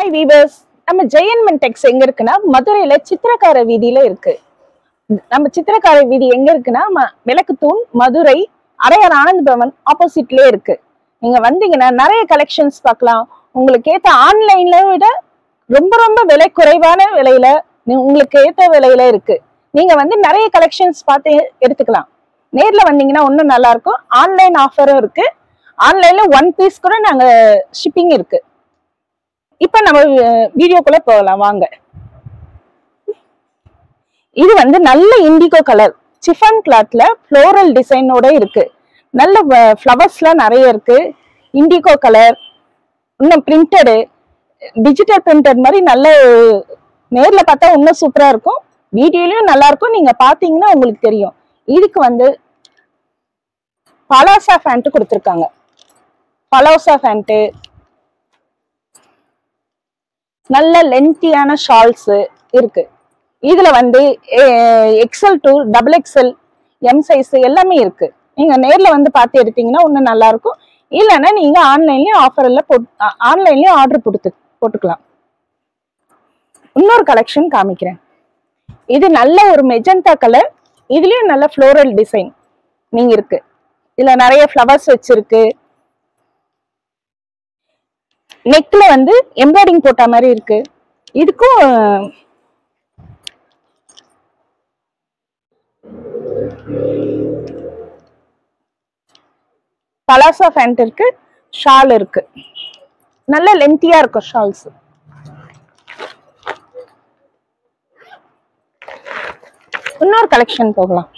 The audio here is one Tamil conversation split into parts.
ஹாய் வீவர்ஸ், நம்ம ஜெயன்மன் டெக்ஸ் எங்க இருக்குன்னா மதுரையில சித்திரக்கார வீதியில இருக்கு. நம்ம சித்திரக்கார வீதி எங்க இருக்குன்னா விளக்குத்தூண் மதுரை அரையார் ஆனந்த் பவன் ஆப்போசிட்லயே இருக்கு. நீங்க வந்தீங்கன்னா நிறைய கலெக்ஷன்ஸ் பார்க்கலாம். உங்களுக்கு ஏத்த ஆன்லைன்ல விட ரொம்ப ரொம்ப விலை குறைவான விலையில உங்களுக்கு ஏத்த விலையில இருக்கு. நீங்க வந்து நிறைய கலெக்ஷன்ஸ் பார்த்து எடுத்துக்கலாம். நேர்ல வந்தீங்கன்னா இன்னும் நல்லா இருக்கும். ஆன்லைன் ஆஃபரும் இருக்கு. ஆன்லைன்ல 1 பீஸ் கூட நாங்க ஷிப்பிங் இருக்கு. இப்ப நம்ம வீடியோக்குள்ள போகலாம் வாங்க. இது வந்து நல்ல இண்டிகோ கலர் சிஃபான் கிளாத்ல ஃப்ளோரல் டிசைனோட இருக்கு. நல்ல ஃப்ளவர்ஸ்லாம் நிறைய இருக்கு. இண்டிகோ கலர், இன்னும் பிரிண்டடு, டிஜிட்டல் பிரிண்டட் மாதிரி நல்ல நேர்ல பார்த்தா இன்னும் சூப்பரா இருக்கும். வீடியோலயும் நல்லா இருக்கும். நீங்க பாத்தீங்கன்னா உங்களுக்கு தெரியும். இதுக்கு வந்து பலாசா ஃபேண்ட் கொடுத்துருக்காங்க. பலாசா ஃபேண்ட், நல்ல லென்த்தியான ஷால்ஸ் இருக்கு. இதுல வந்து XL to XXL M size எல்லாமே இருக்கு. நீங்க நேர்ல வந்து பார்த்து எடுத்தீங்கன்னா இன்னும் நல்லா இருக்கும். இல்லைன்னா நீங்க ஆன்லைன்லயும் ஆன்லைன்லயும் ஆர்டர் போட்டுக்கலாம். இன்னொரு கலெக்ஷன் காமிக்கிறேன். இது நல்ல ஒரு மெஜந்தா கலர். இதுலயும் நல்ல ஃப்ளோரல் டிசைன் நீங்க இருக்கு. இதுல நிறைய ஃப்ளவர்ஸ் வச்சிருக்கு. நெக்ல வந்து எம்ப்ராய்டிங் போட்ட மாதிரி இருக்கு. இதுக்கும் பலாசா ஃபேண்ட் இருக்கு, ஷால் இருக்கு. நல்ல லென்த்தியா இருக்கும் ஷால்ஸ். இன்னொரு கலெக்ஷன் போகலாம்.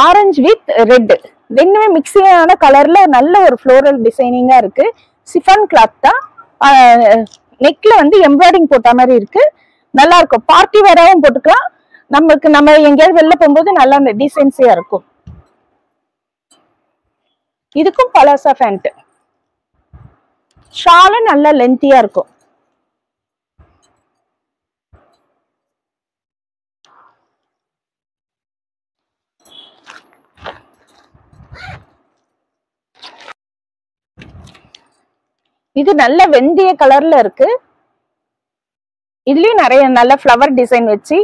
ஆரஞ்சு வித் ரெட் ரெண்டுமே மிக்சிங்கான கலர்ல நல்ல ஒரு ஃப்ளோரல் டிசைனிங்கா இருக்கு. சிஃபான் கிளாத் தான். நெக்ல வந்து எம்ப்ராய்டிங் போட்ட மாதிரி இருக்கு. நல்லா இருக்கும். பார்ட்டி வேறாவும் போட்டுக்கலாம். நம்ம எங்கேயாவது வெளில போகும்போது நல்லா டீசென்சியா இருக்கும். இதுக்கும் பலாசா ஃபேண்ட், ஷாலும் நல்ல லென்த்தியா இருக்கும். இது நல்ல வெந்தய கலர்ல இருக்கு. இதுலயும் நிறைய நல்ல ஃப்ளவர் டிசைன் வச்சு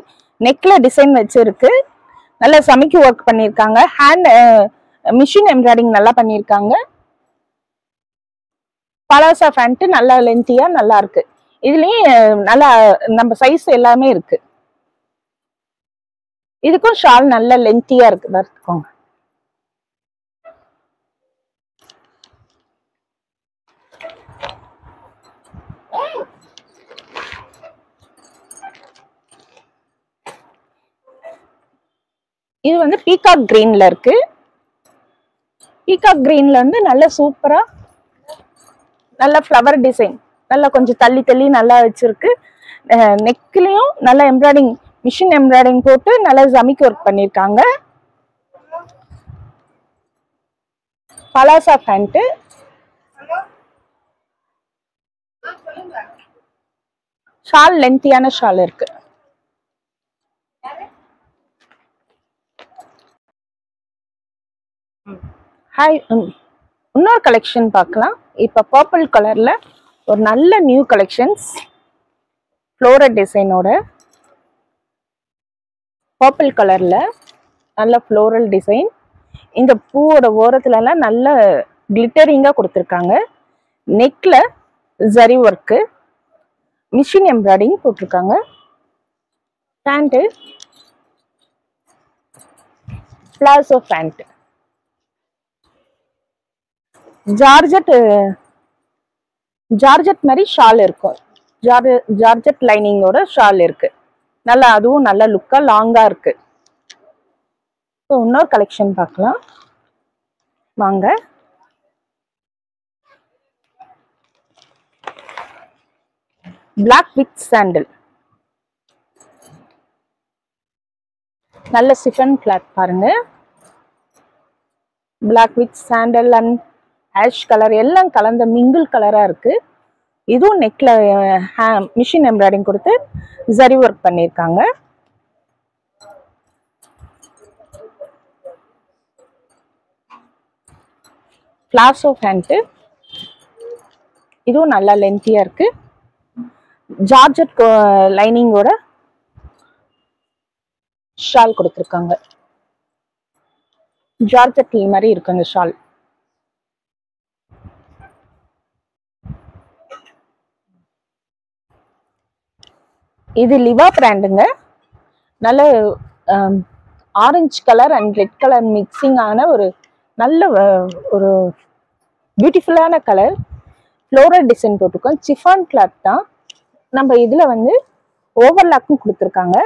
நெக்ல டிசைன் வச்சு இருக்கு. நல்ல சமைக்கு ஒர்க் பண்ணிருக்காங்க. ஹேண்ட் மிஷின் எம்ப்ராய்டிங் நல்லா பண்ணிருக்காங்க. பலாசா ஃபேண்ட் நல்லா லென்த்தியா நல்லா இருக்கு. இதுலயும் நல்லா நம்ம சைஸ் எல்லாமே இருக்கு. இதுக்கும் ஷால் நல்ல லென்த்தியா இருக்கு. பார்த்துக்கோங்க. இது வந்து பீகாக் கிரீன்ல இருக்கு. பீகாக் கிரீன்ல வந்து நல்ல சூப்பரா நல்ல ஃப்ளவர் டிசைன் நல்லா கொஞ்சம் தள்ளி தள்ளி நல்லா வச்சிருக்கு. நெக்லயும் நல்ல எம்ப்ராய்டிங் மிஷின் எம்ப்ராய்டிங் போட்டு நல்ல ஜமிக்கு ஒர்க் பண்ணிருக்காங்க. பலாசா ஃபேண்ட், ஷால் லென்த்தியான ஷால் இருக்கு. ஹாய், இன்னொரு கலெக்ஷன் பார்க்கலாம். இப்ப பர்பிள் கலர்ல ஒரு நல்ல நியூ கலெக்ஷன்ஸ் ஃப்ளோரல் டிசைனோட. பர்பிள் கலர்ல நல்ல ஃப்ளோரல் டிசைன். இந்த பூவோட ஓரத்துல எல்லாம் நல்ல கிளிட்டரிங்கா கொடுத்துருக்காங்க. நெக்ல ஜரி ஒர்க்கு, மிஷின் எம்ப்ராய்டிங் போட்டிருக்காங்க. பேண்ட், பிளாசோ பேண்ட், ஜார்ஜெட் மாதிரி ஷால் இருக்கும். ஜார்ஜெட் லைனிங்கோட ஷால் இருக்கு. நல்லா அதுவும் நல்ல லுக்கா லாங்கா இருக்கு. இன்னொரு கலெக்ஷன் பார்க்கலாம் வாங்க. பிளாக் வித் சாண்டல், நல்ல சிஃபன் கிளாத் பாருங்க. Black with sandal and ash colour எல்லாம் கலந்த மிங்கிள் கலரா இருக்கு. இதுவும் நெக்ல மிஷின் எம்ப்ராய்டிங் கொடுத்து ஜரி ஒர்க் பண்ணிருக்காங்க. பிளாசோ பேண்ட், இதுவும் நல்லா லென்த்தியா இருக்கு. ஜார்ஜெட் லைனிங்கோட ஷால் கொடுத்துருக்காங்க. ஜார்ஜெட் மாதிரி இருக்குங்க ஷால். இது லிவா பிராண்டுங்க. நல்ல orange colour and red colour mixing ஆன ஒரு நல்ல ஒரு பியூட்டிஃபுல்லான கலர். ஃப்ளோரல் டிசைன் போட்டிருக்கோம். சிஃபான் கிளாத் தான். நம்ம இதுல வந்து ஓவர்லாக்கும் கொடுத்துருக்காங்க.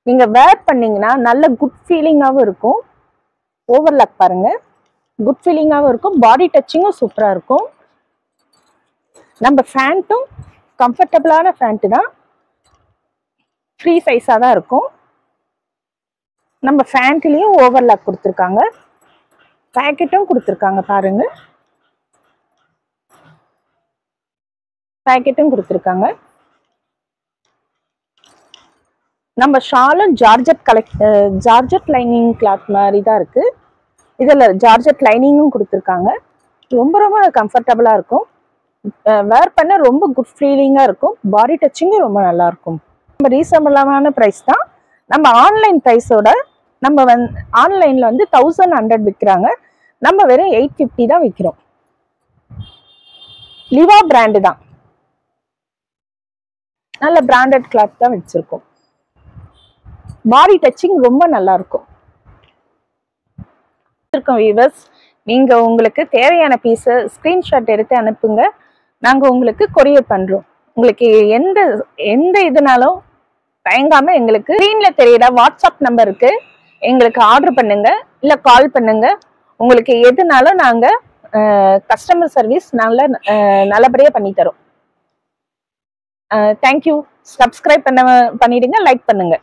நீங்க வேர் பண்ணீங்கன்னா நல்ல குட் ஃபீலிங்காகவும் இருக்கும். ஓவர்லாக் பாருங்க, குட் ஃபீலிங்காகவும் இருக்கும். பாடி டச்சிங்கும் சூப்பரா இருக்கும். நம்ம ஃபேண்ட்டும் கம்ஃபர்டபுளான ஃபேண்ட் தான். ஃப்ரீ சைஸா தான் இருக்கும். நம்ம ஃபேண்ட்லயும் ஓவர்லாக் கொடுத்துருக்காங்க. பேக்கெட்டும் கொடுத்துருக்காங்க பாருங்க. பேக்கெட்டும் கொடுத்துருக்காங்க. நம்ம ஷாலும் ஜார்ஜெட் லைனிங் கிளாத் மாதிரி தான் இருக்கு. இதுல ஜார்ஜெட் லைனிங்கும் கொடுத்துருக்காங்க. ரொம்ப ரொம்ப கம்ஃபர்டபுளா இருக்கும். வேர் பண்ண ரொம்ப குட் ஃபீலிங்கா இருக்கும். பாடி டச்சிங்கும் ரொம்ப நல்லா இருக்கும். நம்ம ரீசனபிளான ப்ரைஸ் தான். நம்ம ஆன்லைன் ப்ரைஸோட நம்ம ஆன்லைன்ல வந்து 1100 விற்கிறாங்க. நம்ம வெறும் 850 தான் விற்கிறோம். லிவா பிராண்டு தான். நல்ல பிராண்டட் கிளாத் தான் வச்சிருக்கோம். பாடி டச்சிங் ரொம்ப நல்லா இருக்கும். வியூவர்ஸ், நீங்க உங்களுக்கு தேவையான பீஸை ஸ்கிரீன்ஷாட் எடுத்து அனுப்புங்க. நாங்க உங்களுக்கு கொரியர் பண்றோம். உங்களுக்கு எந்த இதுனாலும் தயங்காம எங்களுக்கு ஸ்கிரீன்ல தெரியுற வாட்ஸ்அப் நம்பருக்கு எங்களுக்கு ஆர்டர் பண்ணுங்க, இல்ல கால் பண்ணுங்க. உங்களுக்கு எதுனாலும் நாங்க கஸ்டமர் சர்வீஸ் நல்லபடியா பண்ணி தரோம். தேங்க்யூ. சப்ஸ்கிரைப் பண்ணிடுங்க, லைக் பண்ணுங்க.